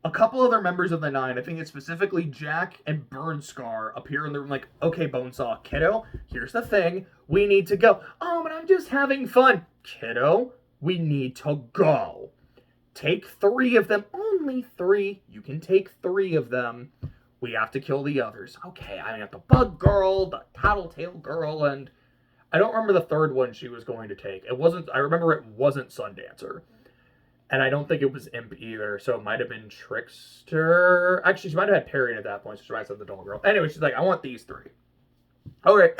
a couple other members of the Nine, I think it's specifically Jack and Burnscar, appear in the room like, okay, Bonesaw, kiddo, here's the thing. We need to go. Oh, but I'm just having fun. Kiddo, we need to go. Take 3 of them. Only 3. You can take 3 of them. We have to kill the others. Okay, I got the Bug Girl, the Tattletale Girl, and I don't remember the third one she was going to take. I remember it wasn't Sundancer. And I don't think it was Imp either, so it might have been Trickster. Actually, she might have had Parry at that point, so she might have said the Doll Girl. Anyway, she's like, I want these 3. Okay,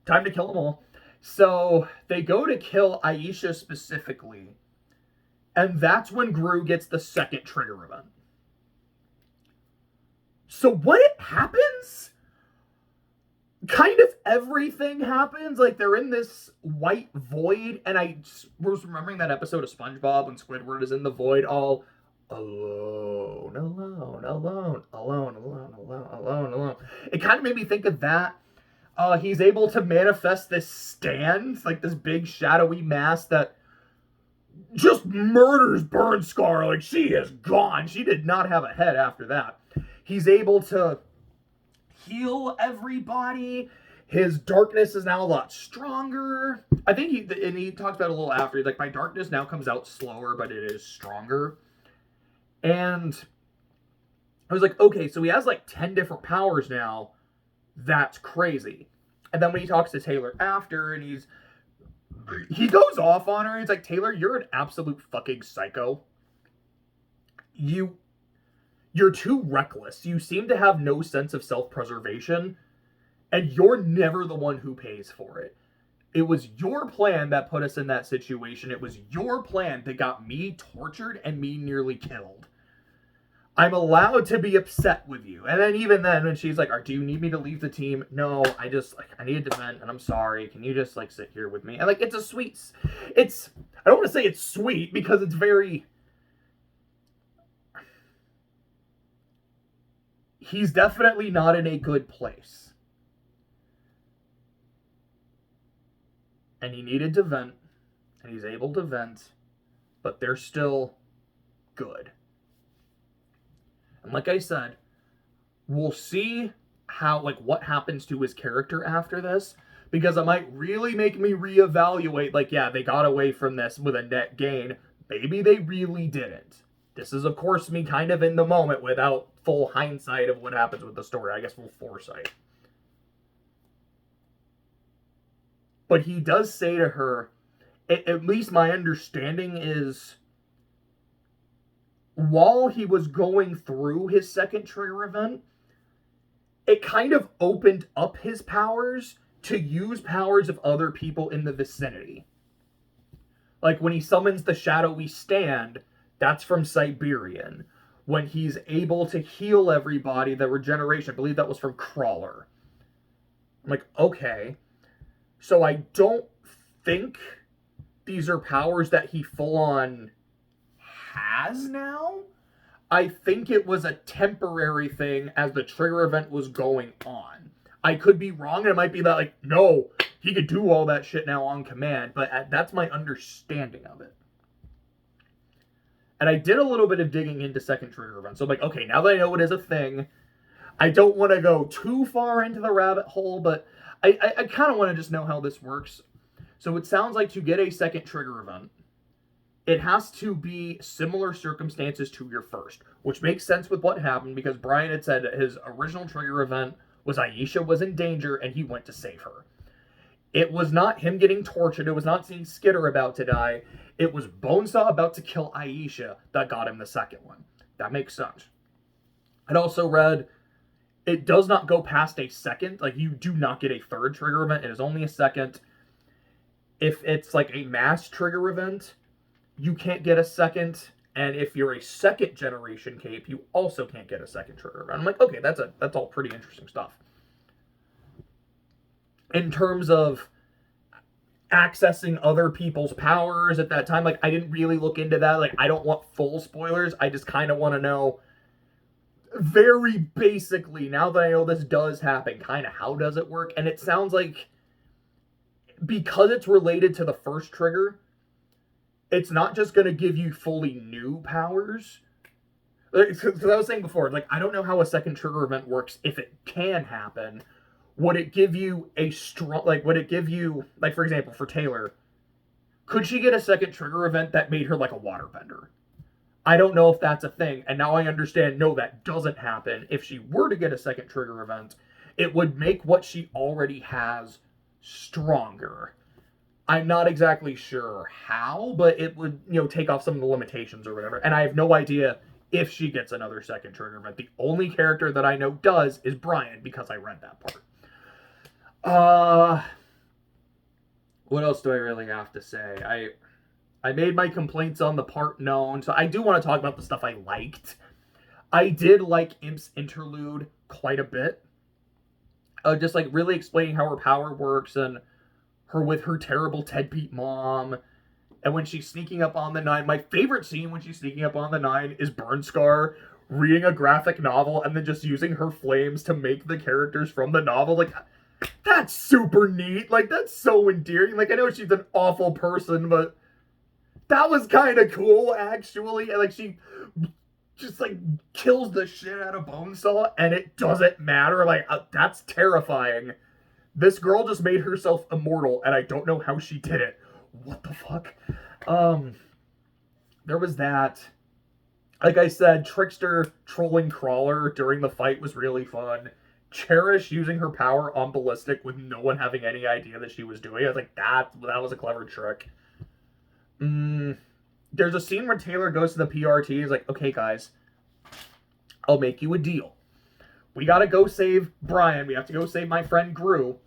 time to kill them all. So they go to kill Aisha specifically, and that's when Gru gets the second trigger event. So what happens? Kind of everything happens. Like, they're in this white void, and I was remembering that episode of SpongeBob when Squidward is in the void all alone, alone, alone, alone, alone, alone, alone, alone. It kind of made me think of that. He's able to manifest this stand, like this big shadowy mass that just murders Burnscar. Like, she is gone. She did not have a head after that. He's able to heal everybody. His darkness is now a lot stronger. I think he talks about it a little after. He's like, my darkness now comes out slower, but it is stronger. And I was like, okay, so he has like 10 different powers now. That's crazy. And then when he talks to Taylor after, and he goes off on her. He's like, Taylor, you're an absolute fucking psycho. You're too reckless. You seem to have no sense of self-preservation, and you're never the one who pays for it. It was your plan that put us in that situation. It was your plan that got me tortured and me nearly killed. I'm allowed to be upset with you. And then even then, when she's like, do you need me to leave the team? No, I need to vent, and I'm sorry. Can you just, sit here with me? And, it's a sweet... I don't want to say it's sweet, because it's very... He's definitely not in a good place. And he needed to vent, and he's able to vent, but they're still good. And like I said, we'll see what happens to his character after this, because it might really make me reevaluate, yeah, they got away from this with a net gain. Maybe they really didn't. This is, of course, me kind of in the moment without full hindsight of what happens with the story. I guess full foresight. But he does say to her, at least my understanding is, while he was going through his second trigger event, it kind of opened up his powers to use powers of other people in the vicinity. Like when he summons the shadowy stand, that's from Siberian. When he's able to heal everybody, the regeneration, I believe that was from Crawler. I'm like, okay. So I don't think these are powers that he full-on has now. I think it was a temporary thing as the trigger event was going on. I could be wrong, and it might be that, no, he could do all that shit now on command, but that's my understanding of it. And I did a little bit of digging into second trigger events. So I'm like, okay, now that I know it is a thing, I don't want to go too far into the rabbit hole, but I kind of want to just know how this works. So it sounds like to get a second trigger event, it has to be similar circumstances to your first, which makes sense with what happened, because Brian had said his original trigger event was Aisha was in danger and he went to save her. It was not him getting tortured. It was not seeing Skitter about to die. It was Bonesaw about to kill Aisha that got him the second one. That makes sense. I'd also read it does not go past a second. You do not get a third trigger event. It is only a second. If it's a mass trigger event, you can't get a second. And if you're a second generation cape, you also can't get a second trigger event. I'm like, okay, that's all pretty interesting stuff. In terms of accessing other people's powers at that time, I didn't really look into that. I don't want full spoilers. I just kind of want to know very basically, now that I know this does happen, kind of how does it work? And it sounds like, because it's related to the first trigger, it's not just going to give you fully new powers. Because I was saying before, like, I don't know how a second trigger event works if it can happen. Would it give you a strong, like, would it give you, like, for example, for Taylor, could she get a second trigger event that made her like a waterbender? I don't know if that's a thing. And now I understand, no, that doesn't happen. If she were to get a second trigger event, it would make what she already has stronger. I'm not exactly sure how, but it would, take off some of the limitations or whatever. And I have no idea if she gets another second trigger event. The only character that I know does is Brian, because I read that part. What else do I really have to say? I made my complaints on the part known, so I do want to talk about the stuff I liked. I did like Imp's interlude quite a bit. Just like really explaining how her power works and her with her terrible Ted Pete mom. And when she's sneaking up on the Nine, my favorite scene when she's sneaking up on the Nine is Burnscar reading a graphic novel and then just using her flames to make the characters from the novel. Like, that's super neat. Like, that's so endearing. Like, I know she's an awful person, but that was kind of cool, actually. And, like, she just, like, kills the shit out of Bonesaw, and it doesn't matter. Like, that's terrifying. This girl just made herself immortal, and I don't know how she did it. What the fuck? There was that. Like I said, Trickster trolling Crawler during the fight was really fun. Cherish using her power on Ballistic with no one having any idea that she was doing it. I was like, that was a clever trick. There's a scene where Taylor goes to the PRT. He's like, okay, guys, I'll make you a deal. We gotta go save Brian. We have to go save my friend Gru.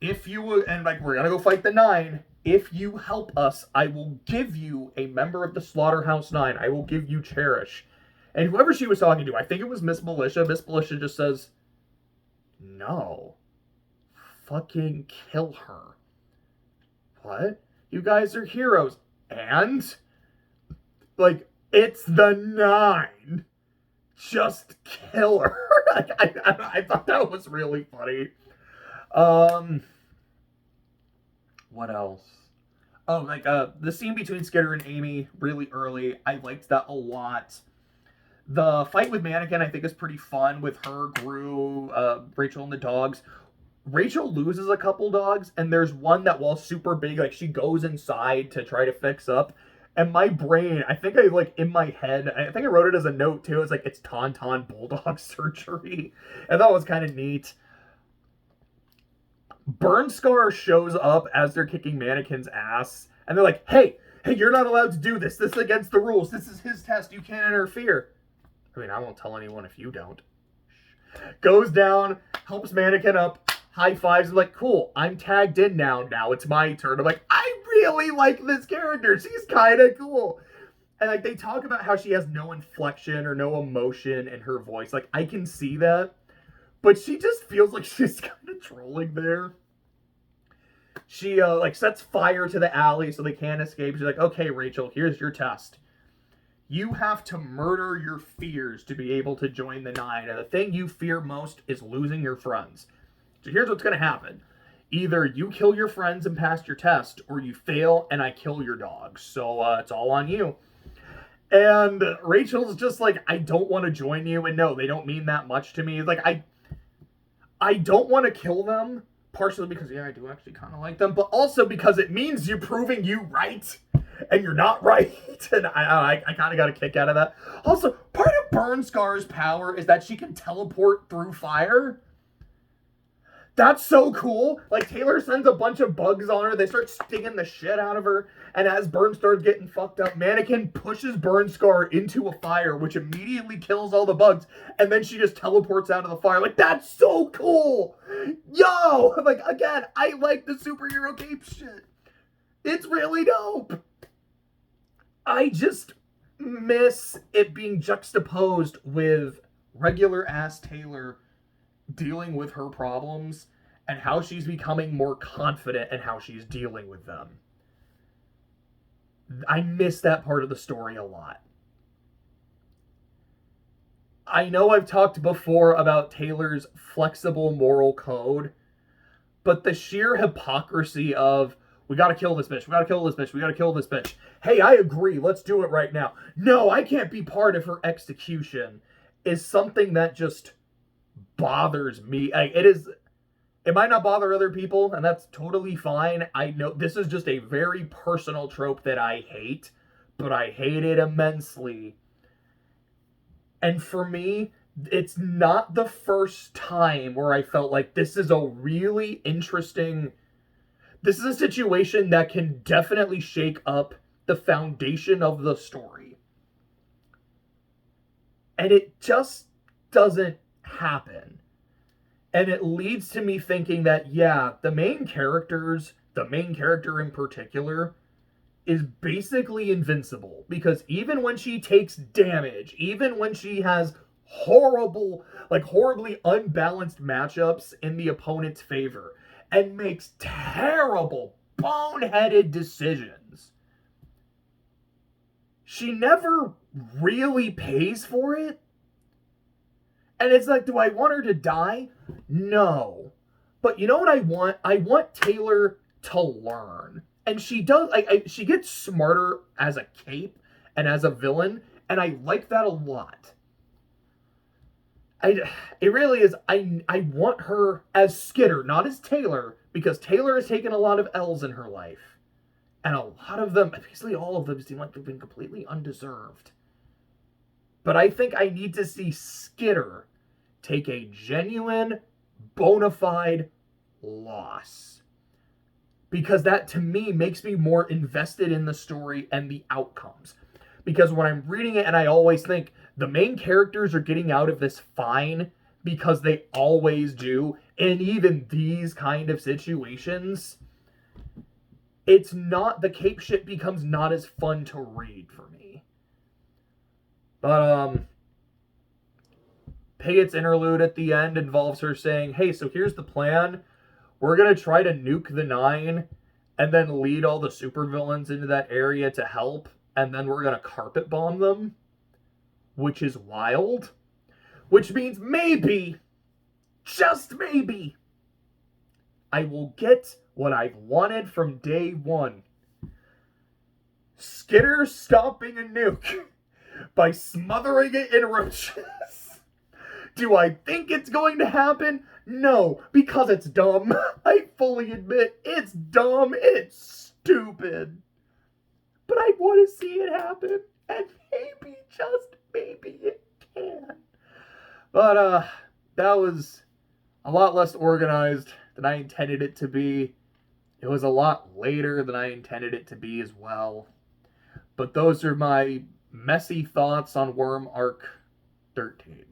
If you, and like, we're gonna go fight the Nine. If you help us, I will give you a member of the Slaughterhouse Nine. I will give you Cherish. And whoever she was talking to, I think it was Miss Militia. Miss Militia just says, no. Fucking kill her. What? You guys are heroes. And? Like, it's the Nine. Just kill her. I thought that was really funny. What else? Oh, like, the scene between Skitter and Amy really early. I liked that a lot. The fight with Mannequin, I think, is pretty fun with her, Gru, Rachel, and the dogs. Rachel loses a couple dogs, and there's one that, while super big, like, she goes inside to try to fix up. And my brain, I think in my head, I think I wrote it as a note, too. It's like, it's Tauntaun Bulldog surgery. And that was kind of neat. Burnscar shows up as they're kicking Mannequin's ass. And they're like, hey, you're not allowed to do this. This is against the rules. This is his test. You can't interfere. I mean, I won't tell anyone if you don't. Goes down, helps Mannequin up, high fives, and like, cool, I'm tagged in now. Now it's my turn. I'm like, I really like this character. She's kind of cool. And like, they talk about how she has no inflection or no emotion in her voice. Like, I can see that. But she just feels like she's kind of trolling there. She, sets fire to the alley so they can't escape. She's like, okay, Rachel, here's your test. You have to murder your fears to be able to join the Nine. And the thing you fear most is losing your friends. So here's what's going to happen. Either you kill your friends and pass your test, or you fail and I kill your dogs. So it's all on you. And Rachel's just like, I don't want to join you. And no, they don't mean that much to me. Like, I don't want to kill them. Partially because, yeah, I do actually kind of like them. But also because it means you're proving you right. And you're not right. And I kind of got a kick out of that. Also, part of Burnscar's power is that she can teleport through fire. That's so cool. Like, Taylor sends a bunch of bugs on her. They start stinging the shit out of her. And as Burnscar's getting fucked up, Mannequin pushes Burnscar into a fire, which immediately kills all the bugs. And then she just teleports out of the fire. Like, that's so cool. Yo! Like, again, I like the superhero cape shit. It's really dope. I just miss it being juxtaposed with regular-ass Taylor dealing with her problems and how she's becoming more confident in how she's dealing with them. I miss that part of the story a lot. I know I've talked before about Taylor's flexible moral code, but the sheer hypocrisy of, We gotta kill this bitch. We gotta kill this bitch. We gotta kill this bitch. Hey, I agree. Let's do it right now. No, I can't be part of her execution. Is something that just bothers me. It might not bother other people, and that's totally fine. I know this is just a very personal trope that I hate, but I hate it immensely. And for me, it's not the first time where I felt like this is a really interesting. This is a situation that can definitely shake up the foundation of the story. And it just doesn't happen. And it leads to me thinking that, yeah, the main character in particular, is basically invincible. Because even when she takes damage, even when she has horribly unbalanced matchups in the opponent's favor, and makes terrible, boneheaded decisions, she never really pays for it. And it's like, do I want her to die? No. But you know what I want? I want Taylor to learn. And she does. She gets smarter as a cape and as a villain, and I like that a lot. It really is. I want her as Skitter, not as Taylor, because Taylor has taken a lot of L's in her life. And a lot of them, basically all of them, seem like they've been completely undeserved. But I think I need to see Skitter take a genuine, bona fide loss. Because that, to me, makes me more invested in the story and the outcomes. Because when I'm reading it, and I always think, the main characters are getting out of this fine, because they always do, in even these kind of situations, it's not, the cape shit becomes not as fun to read for me. But, Pigot's interlude at the end involves her saying, hey, so here's the plan. We're going to try to nuke the Nine and then lead all the supervillains into that area to help. And then we're going to carpet bomb them. Which is wild. Which means maybe, just maybe, I will get what I've wanted from day one. Skitter stopping a nuke by smothering it in roaches. Do I think it's going to happen? No, because it's dumb. I fully admit it's dumb. It's stupid. But I want to see it happen. And maybe, just maybe it can. But, that was a lot less organized than I intended it to be. It was a lot later than I intended it to be as well. But those are my messy thoughts on Worm Arc 13.